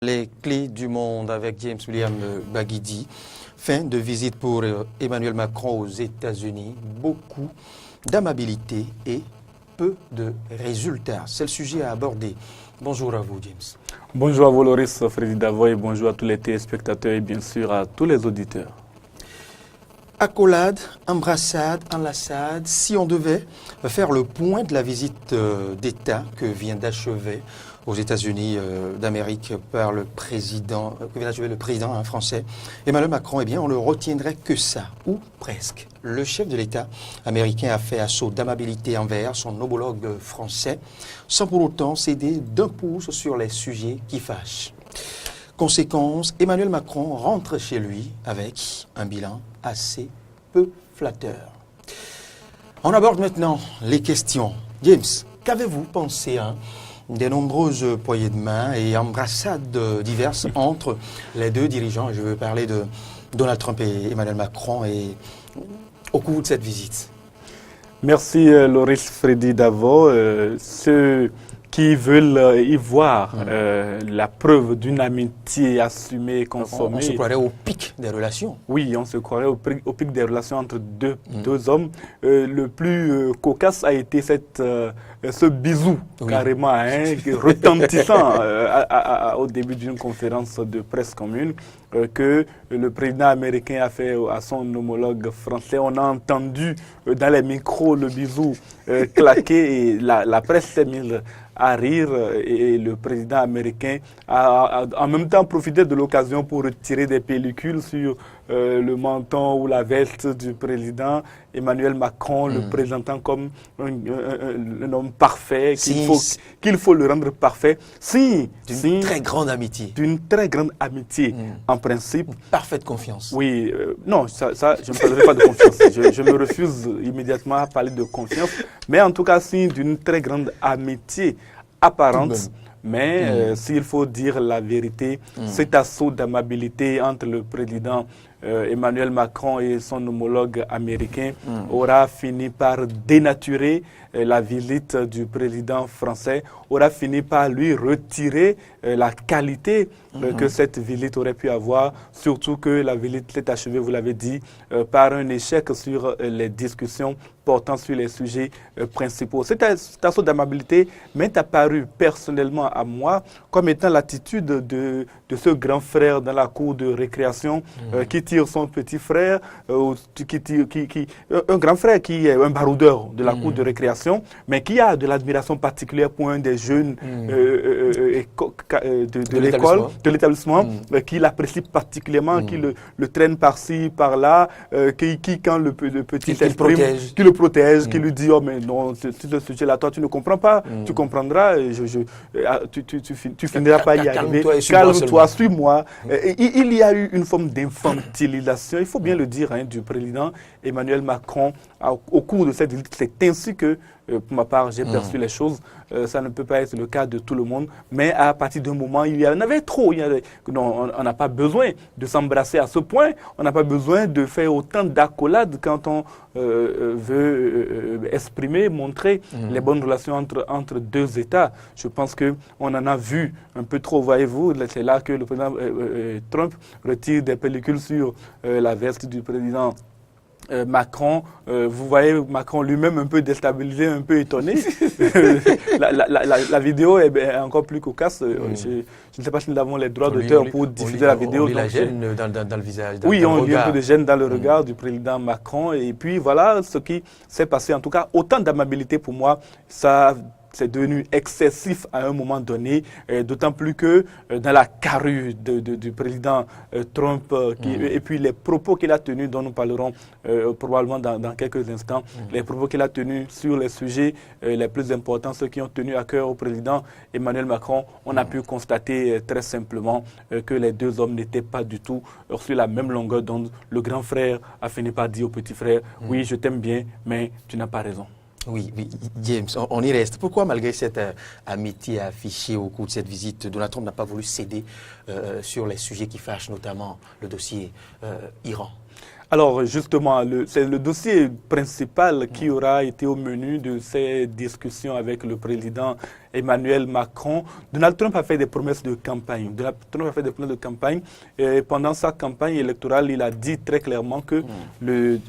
Les clés du monde avec James William Baguidi. Fin de visite pour Emmanuel Macron aux États-Unis. Beaucoup d'amabilité et peu de résultats. C'est le sujet à aborder. Bonjour à vous, James. Bonjour à vous, Loris Freddy Davo, et bonjour à tous les téléspectateurs et bien sûr à tous les auditeurs. Accolade, embrassade, enlaçade, si on devait faire le point de la visite d'État que vient d'achever aux États-Unis d'Amérique par le président, que vient d'achever le président français, Emmanuel Macron, eh bien, on ne retiendrait que ça, ou presque. Le chef de l'État américain a fait assaut d'amabilité envers son homologue français, sans pour autant céder d'un pouce sur les sujets qui fâchent. Conséquence, Emmanuel Macron rentre chez lui avec un bilan assez peu flatteur. On aborde maintenant les questions. James, qu'avez-vous pensé des nombreuses poignées de main et embrassades diverses entre les deux dirigeants? Je veux parler de Donald Trump et Emmanuel Macron et au cours de cette visite. Merci Loris Freddy Davo. Ceux qui veulent y voir la preuve d'une amitié assumée et consommée. On se croirait au pic des relations. Oui, on se croirait au pic des relations entre deux hommes. Le plus cocasse a été ce bisou, carrément, retentissant au début d'une conférence de presse commune que le président américain a fait à son homologue français. On a entendu dans les micros le bisou claquer et la presse s'est mise à rire et le président américain a en même temps profité de l'occasion pour retirer des pellicules sur le menton ou la veste du président Emmanuel Macron, le présentant comme un homme parfait, qu'il faut le rendre parfait. D'une très grande amitié. D'une très grande amitié, en principe. Une parfaite confiance. Oui, non, ça je ne parlerai pas de confiance. Je me refuse immédiatement à parler de confiance. Mais en tout cas, signe d'une très grande amitié apparente. Mais s'il faut dire la vérité, cet assaut d'amabilité entre le président Emmanuel Macron et son homologue américain aura fini par dénaturer la visite du président français, aura fini par lui retirer la qualité que cette visite aurait pu avoir, surtout que la visite s'est achevée, vous l'avez dit, par un échec sur les discussions portant sur les sujets principaux. Cet assaut d'amabilité m'est apparu personnellement à moi comme étant l'attitude de ce grand frère dans la cour de récréation qui tire son petit frère, un grand frère qui est un baroudeur de la cour de récréation, mais qui a de l'admiration particulière pour un des jeunes de l'école, de l'établissement, qui l'apprécie particulièrement, qui le traîne par-ci, par-là, qui quand le petit s'exprime, qui le protège, qui lui dit « Oh mais non, ce sujet-là, toi tu ne comprends pas, tu comprendras, tu finiras pas y arriver, calme-toi, suis-moi ». Il y a eu une forme d'infantilisation, il faut bien le dire, du président Emmanuel Macron au cours de cette visite. C'est ainsi que, pour ma part, j'ai perçu les choses. Ça ne peut pas être le cas de tout le monde, mais à partir d'un moment, il y en avait trop. On n'a pas besoin de s'embrasser à ce point, on n'a pas besoin de faire autant d'accolades quand on veut exprimer, montrer les bonnes relations entre deux États. Je pense qu'on en a vu un peu trop, voyez-vous. C'est là que le président Trump retire des pellicules sur la veste du président Macron. Vous voyez Macron lui-même un peu déstabilisé, un peu étonné. La vidéo est encore plus cocasse. Je ne sais pas si nous avons les droits d'auteur pour diffuser la vidéo. On lit la gêne dans le visage. Oui, on lit un peu de gêne dans le regard du président Macron. Et puis voilà ce qui s'est passé. En tout cas, autant d'amabilité pour moi, ça c'est devenu excessif à un moment donné, d'autant plus que dans la carrure du président Trump, et puis les propos qu'il a tenus, dont nous parlerons probablement dans quelques instants, les propos qu'il a tenus sur les sujets les plus importants, ceux qui ont tenu à cœur au président Emmanuel Macron, on a pu constater très simplement que les deux hommes n'étaient pas du tout sur la même longueur d'onde. Le grand frère a fini par dire au petit frère, oui, je t'aime bien, mais tu n'as pas raison. Oui, James, on y reste. Pourquoi, malgré cette amitié affichée au cours de cette visite, Donald Trump n'a pas voulu céder sur les sujets qui fâchent, notamment le dossier Iran? Alors justement, c'est le dossier principal qui aura été au menu de ces discussions avec le président Emmanuel Macron. Donald Trump a fait des promesses de campagne. Donald Trump a fait des promesses de campagne. Et pendant sa campagne électorale, il a dit très clairement que le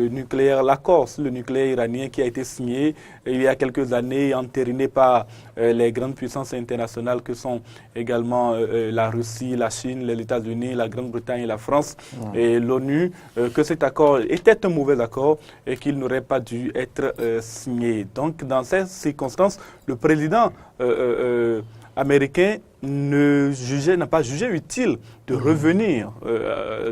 nucléaire, l'accord sur le nucléaire iranien qui a été signé il y a quelques années, entériné par les grandes puissances internationales que sont également la Russie, la Chine, les États-Unis, la Grande-Bretagne et la France et l'ONU, que cet accord était un mauvais accord et qu'il n'aurait pas dû être signé. Donc, dans ces circonstances, le président américain n'a pas jugé utile de revenir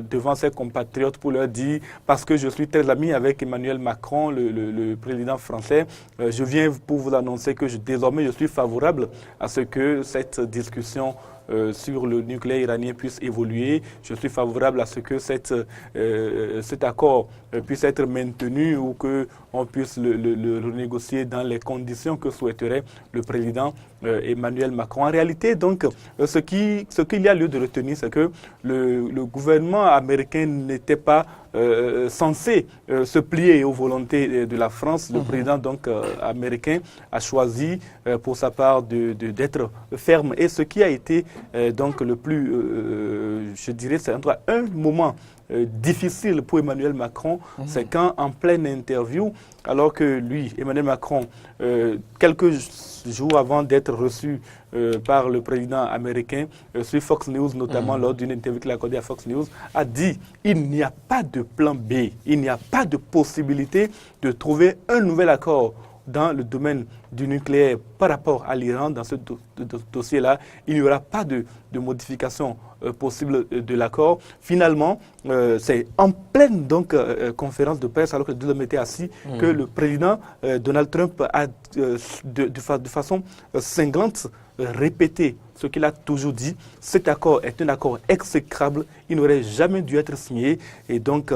devant ses compatriotes pour leur dire, parce que je suis très ami avec Emmanuel Macron, le président français, je viens pour vous annoncer que désormais je suis favorable à ce que cette discussion sur le nucléaire iranien puisse évoluer. Je suis favorable à ce que cet accord puisse être maintenu ou qu'on puisse le renégocier dans les conditions que souhaiterait le président Emmanuel Macron. En réalité, donc, ce qu'il y a lieu de retenir, c'est que le gouvernement américain n'était pas censé se plier aux volontés de la France. Le président donc américain a choisi pour sa part d'être ferme. Et ce qui a été donc le plus, je dirais, c'est un moment difficile pour Emmanuel Macron, c'est quand en pleine interview, alors que lui, Emmanuel Macron, quelques jours avant d'être reçu par le président américain sur Fox News, notamment lors d'une interview qu'il a accordée à Fox News, a dit il n'y a pas de plan B, il n'y a pas de possibilité de trouver un nouvel accord dans le domaine du nucléaire par rapport à l'Iran. Dans ce dossier-là, il n'y aura pas de modification possible de l'accord. Finalement, c'est en pleine donc, conférence de presse, alors que les deux hommes étaient assis, que le président Donald Trump a de façon cinglante répété ce qu'il a toujours dit. Cet accord est un accord exécrable, il n'aurait jamais dû être signé et donc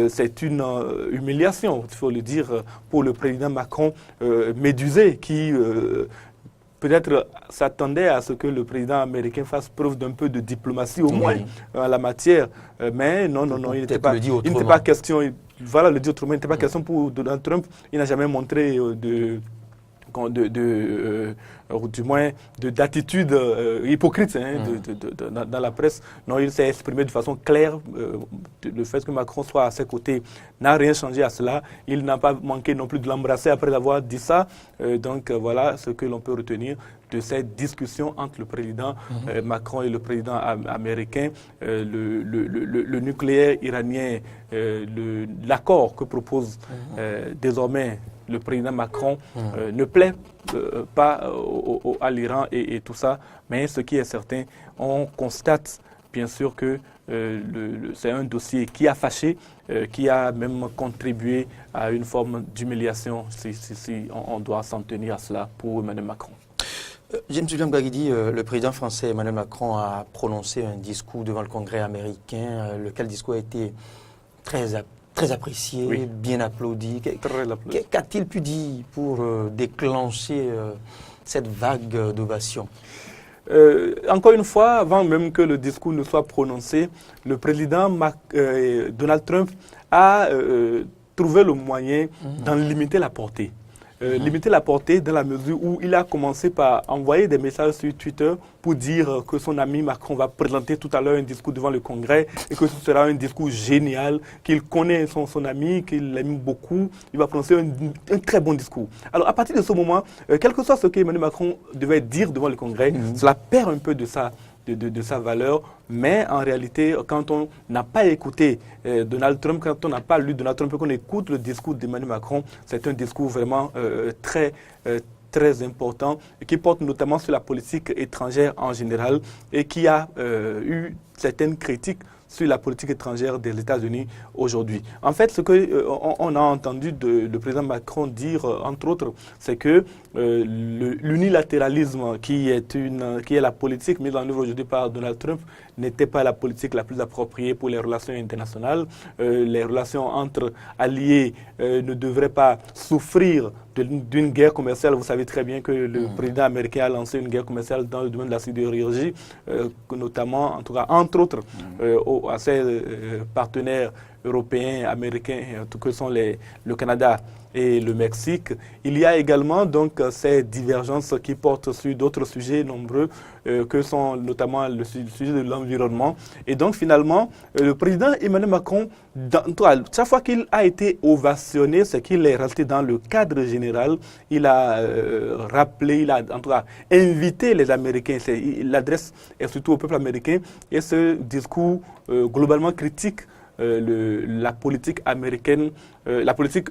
c'est une humiliation, il faut le dire, pour le président Macron, médusé, qui peut-être s'attendait à ce que le président américain fasse preuve d'un peu de diplomatie au moins en la matière, mais non, il n'était pas question, voilà, le dit autrement, il n'était pas question pour Donald Trump, il n'a jamais montré du moins d'attitude hypocrite dans la presse. Non, il s'est exprimé de façon claire. Le fait que Macron soit à ses côtés n'a rien changé à cela. Il n'a pas manqué non plus de l'embrasser après avoir dit ça. Donc voilà ce que l'on peut retenir de cette discussion entre le président Macron et le président américain. Le nucléaire iranien, l'accord que propose désormais le président Macron ne plaît pas à l'Iran et tout ça, mais ce qui est certain, on constate bien sûr que c'est un dossier qui a fâché, qui a même contribué à une forme d'humiliation, si on doit s'en tenir à cela pour Emmanuel Macron. James William Gagidi, le président français Emmanuel Macron a prononcé un discours devant le Congrès américain, lequel discours a été très apprécié, bien applaudi. Qu'a-t-il pu dire pour déclencher cette vague d'ovation? Encore une fois, avant même que le discours ne soit prononcé, le président Donald Trump a trouvé le moyen d'en limiter la portée. Limiter la portée dans la mesure où il a commencé par envoyer des messages sur Twitter pour dire que son ami Macron va présenter tout à l'heure un discours devant le Congrès et que ce sera un discours génial, qu'il connaît son ami, qu'il aime beaucoup, il va prononcer un très bon discours. Alors à partir de ce moment, quel que soit ce qu'Emmanuel Macron devait dire devant le Congrès, cela perd un peu de sa valeur, mais en réalité, quand on n'a pas écouté Donald Trump, quand on n'a pas lu Donald Trump, qu'on écoute le discours d'Emmanuel Macron, c'est un discours vraiment très important, qui porte notamment sur la politique étrangère en général et qui a eu certaines critiques sur la politique étrangère des États-Unis aujourd'hui. En fait, ce qu'on a entendu le président Macron dire, entre autres, c'est que l'unilatéralisme qui est la politique mise en œuvre aujourd'hui par Donald Trump n'était pas la politique la plus appropriée pour les relations internationales. Les relations entre alliés ne devraient pas souffrir d'une guerre commerciale. Vous savez très bien que le président américain a lancé une guerre commerciale dans le domaine de la sidérurgie, notamment, en tout cas, entre autres, à ses partenaires européens, américains, tout que sont le Canada et le Mexique. Il y a également donc ces divergences qui portent sur d'autres sujets nombreux que sont notamment le sujet de l'environnement. Et donc finalement, le président Emmanuel Macron, chaque fois qu'il a été ovationné, c'est qu'il est resté dans le cadre général. Il a rappelé, il a en tout cas invité les Américains. L'adresse est surtout au peuple américain. Et ce discours globalement critique la politique américaine, la politique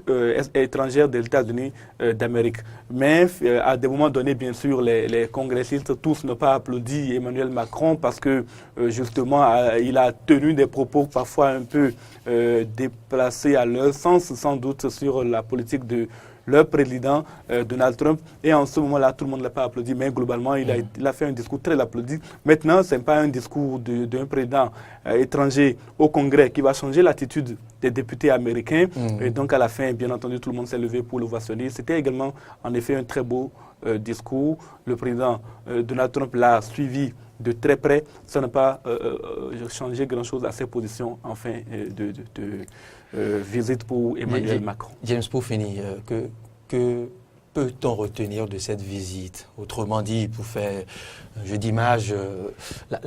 étrangère des États-Unis d'Amérique. Mais à des moments donnés, bien sûr, les congressistes tous n'ont pas applaudi Emmanuel Macron parce que justement, il a tenu des propos parfois un peu déplacés à leur sens, sans doute, sur la politique de leur président Donald Trump. Et en ce moment-là, tout le monde ne l'a pas applaudi, mais globalement, il a fait un discours très applaudi. Maintenant, ce n'est pas un discours d'un président étranger au Congrès qui va changer l'attitude des députés américains. Et donc, à la fin, bien entendu, tout le monde s'est levé pour l'ovationner. C'était également, en effet, un très beau discours. Le président Donald Trump l'a suivi de très près. Ça n'a pas changé grand-chose à ses positions en fin de visite pour Emmanuel Macron. James, pour finir, que peut-on retenir de cette visite? Autrement dit, pour faire un jeu d'image,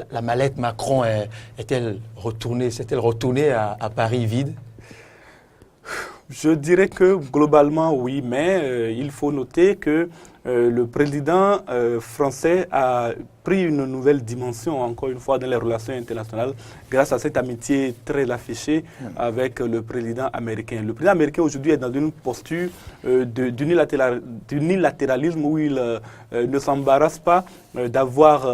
la mallette Macron s'est-elle retournée à Paris vide? Je dirais que globalement oui, mais il faut noter que le président français a pris une nouvelle dimension, encore une fois, dans les relations internationales, grâce à cette amitié très affichée avec le président américain. Le président américain aujourd'hui est dans une posture d'unilatéralisme où il ne s'embarrasse pas d'avoir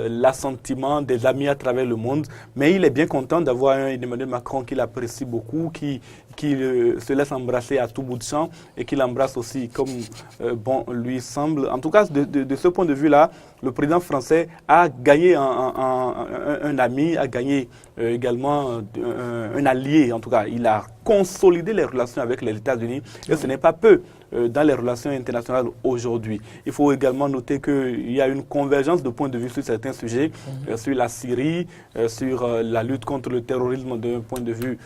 l'assentiment des amis à travers le monde, mais il est bien content d'avoir un Emmanuel Macron qu'il apprécie beaucoup, qui se laisse embrasser à tout bout de champ et qui l'embrasse aussi comme bon lui semble. En tout cas, de ce point de vue-là, le président français a gagné un ami, a gagné également un allié. En tout cas, il a consolidé les relations avec les États-Unis et ce n'est pas peu dans les relations internationales aujourd'hui. Il faut également noter qu'il y a une convergence de points de vue sur certains sujets, sur la Syrie, sur la lutte contre le terrorisme d'un point de vue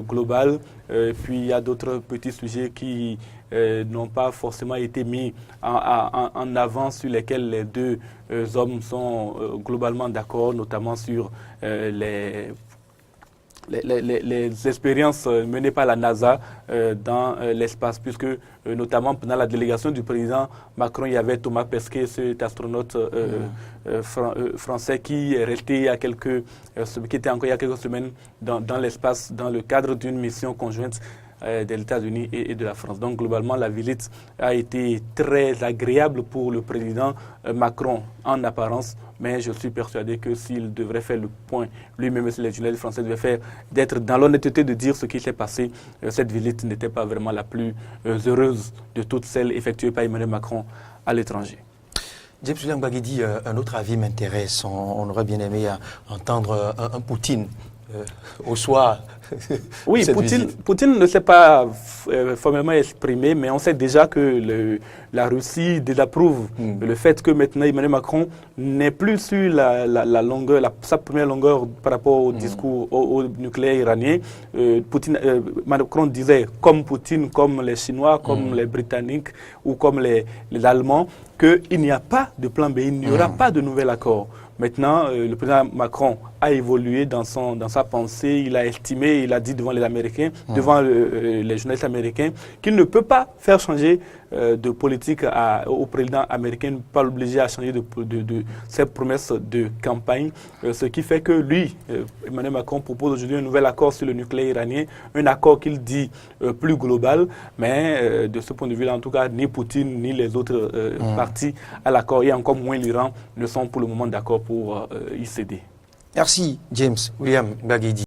global. Puis il y a d'autres petits sujets qui n'ont pas forcément été mis en avant, sur lesquels les deux hommes sont globalement d'accord, notamment sur les expériences menées par la NASA dans l'espace, puisque notamment pendant la délégation du président Macron, il y avait Thomas Pesquet, cet astronaute français qui est resté qui était encore il y a quelques semaines dans l'espace dans le cadre d'une mission conjointe des États-Unis et de la France. Donc globalement, la visite a été très agréable pour le président Macron en apparence, mais je suis persuadé que s'il devrait faire le point, lui-même si les journalistes français devaient faire, d'être dans l'honnêteté de dire ce qui s'est passé, cette visite n'était pas vraiment la plus heureuse de toutes celles effectuées par Emmanuel Macron à l'étranger. James William Gbagidi, un autre avis m'intéresse. On aurait bien aimé entendre un Poutine au soir. Oui, Poutine ne s'est pas formellement exprimé, mais on sait déjà que la Russie désapprouve le fait que maintenant Emmanuel Macron n'est plus sur la longueur, sa première longueur par rapport au discours au nucléaire iranien. Macron disait, comme Poutine, comme les Chinois, comme les Britanniques ou comme les Allemands, qu'il n'y a pas de plan B, il n'y aura pas de nouvel accord. Maintenant, le président Macron a évolué dans sa pensée, il a estimé, il a dit devant les Américains, devant les journalistes américains, qu'il ne peut pas faire changer de politique au président américain, ne pas l'obliger à changer de ses promesses de campagne. Ce qui fait que lui, Emmanuel Macron, propose aujourd'hui un nouvel accord sur le nucléaire iranien, un accord qu'il dit plus global, mais de ce point de vue-là, en tout cas, ni Poutine ni les autres partis à l'accord, et encore moins l'Iran, ne sont pour le moment d'accord pour y céder. Merci James William Gbagidi.